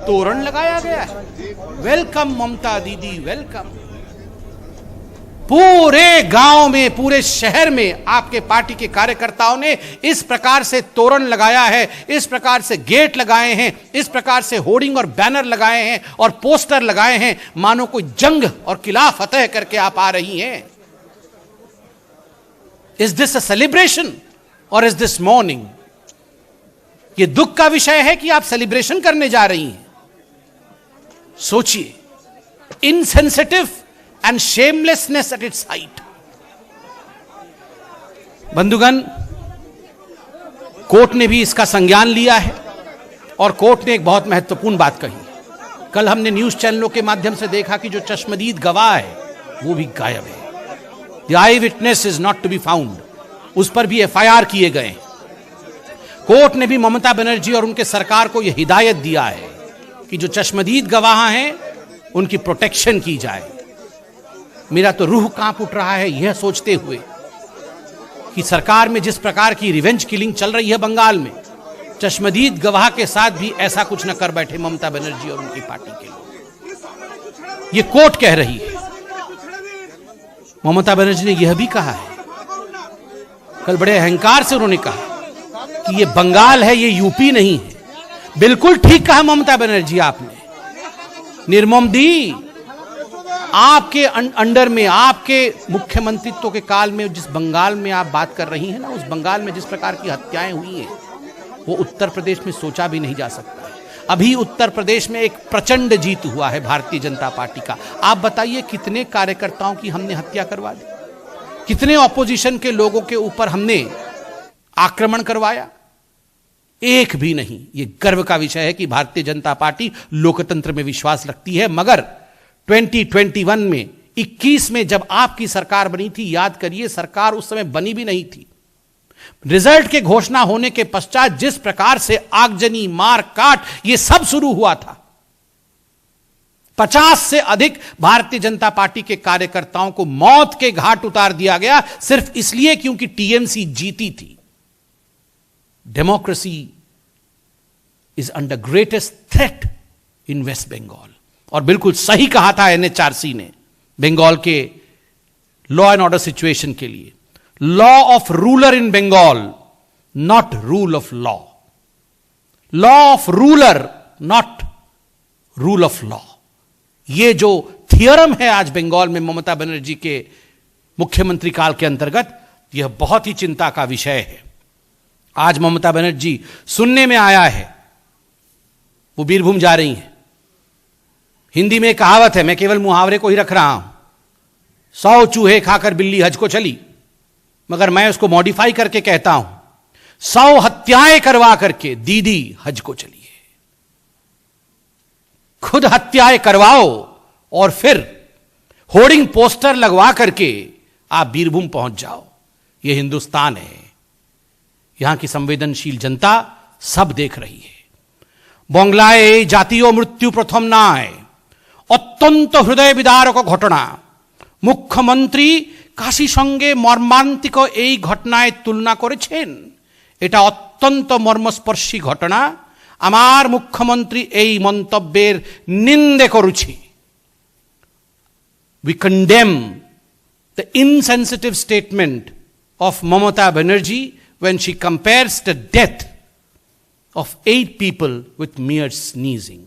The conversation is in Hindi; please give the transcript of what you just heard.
तोरण लगाया गया है। वेलकम ममता दीदी, वेलकम। पूरे गांव में, पूरे शहर में आपके पार्टी के कार्यकर्ताओं ने इस प्रकार से तोरण लगाया है, इस प्रकार से गेट लगाए हैं, इस प्रकार से होर्डिंग और बैनर लगाए हैं और पोस्टर लगाए हैं, मानो कोई जंग और किला फतेह करके आप आ रही हैं। इज दिस अ सेलिब्रेशन और इज दिस मॉर्निंग? यह दुख का विषय है कि आप सेलिब्रेशन करने जा रही हैं। सोचिए, insensitive and shamelessness at its height। बंधुगण, कोर्ट ने भी इसका संज्ञान लिया है और कोर्ट ने एक बहुत महत्वपूर्ण बात कही। कल हमने न्यूज चैनलों के माध्यम से देखा कि जो चश्मदीद गवाह है वो भी गायब है। The eyewitness is not to be found. उस पर भी एफआईआर किए गए। कोर्ट ने भी ममता बनर्जी और उनके सरकार को यह हिदायत दिया है कि जो चश्मदीद गवाह हैं उनकी प्रोटेक्शन की जाए। मेरा तो रूह कांप उठ रहा है यह सोचते हुए कि सरकार में जिस प्रकार की रिवेंज किलिंग चल रही है बंगाल में, चश्मदीद गवाह के साथ भी ऐसा कुछ न कर बैठे ममता बनर्जी और उनकी पार्टी के लोग। यह कोर्ट कह रही है। ममता बनर्जी ने यह भी कहा है, कल बड़े अहंकार से उन्होंने कहा कि यह बंगाल है, यह यूपी नहीं है। बिल्कुल ठीक कहा ममता बनर्जी आपने। निर्मम दी, आपके अंडर में, आपके मुख्यमंत्रित्व के काल में जिस बंगाल में आप बात कर रही हैं ना, उस बंगाल में जिस प्रकार की हत्याएं हुई हैं वो उत्तर प्रदेश में सोचा भी नहीं जा सकता है। अभी उत्तर प्रदेश में एक प्रचंड जीत हुआ है भारतीय जनता पार्टी का। आप बताइए कितने कार्यकर्ताओं की हमने हत्या करवा दी, कितने ऑपोजिशन के लोगों के ऊपर हमने आक्रमण करवाया? एक भी नहीं। ये गर्व का विषय है कि भारतीय जनता पार्टी लोकतंत्र में विश्वास रखती है। मगर 2021 में, 21 में जब आपकी सरकार बनी थी, याद करिए, सरकार उस समय बनी भी नहीं थी। रिजल्ट के घोषणा होने के पश्चात जिस प्रकार से आगजनी, मार काट, यह सब शुरू हुआ था। 50 से अधिक भारतीय जनता पार्टी के कार्यकर्ताओं को मौत के घाट उतार दिया गया, सिर्फ इसलिए क्योंकि टीएमसी जीती थी। Democracy is under greatest threat in West Bengal. और बिल्कुल सही कहा था एनएचआरसी ने बंगाल के लॉ एंड ऑर्डर सिचुएशन के लिए। Law of ruler in Bengal, not rule of law. Law of ruler, not rule of law. यह जो थियरम है आज बंगाल में ममता बनर्जी के मुख्यमंत्री काल के अंतर्गत, यह बहुत ही चिंता का विषय है। आज ममता बनर्जी, सुनने में आया है, वो बीरभूम जा रही हैं। हिंदी में कहावत है, मैं केवल मुहावरे को ही रख रहा हूं, 100 चूहे खाकर बिल्ली हज को चली, मगर मैं उसको मॉडिफाई करके कहता हूं, 100 हत्याएं करवा करके दीदी हज को चली है। खुद हत्याएं करवाओ और फिर होर्डिंग पोस्टर लगवा करके आप बीरभूम पहुंच जाओ। यह हिंदुस्तान है। यहां की संवेदनशील जनता सब देख रही है। बंगलाय जातीय मृत्यु प्रथम नाय, অত্যন্ত হৃদয় বিদারক ঘটনা। মুখ্যমন্ত্রী কাশী সঙ্গে মর্মান্তিক এই ঘটনায় তুলনা করেছেন। এটা অত্যন্ত মর্মস্পর্শী ঘটনা। আমার মুখ্যমন্ত্রী এই মন্তব্যের নিন্দে করুছি। We condemn the insensitive statement of Mamata Banerjee when she compares the death of 8 people with mere sneezing.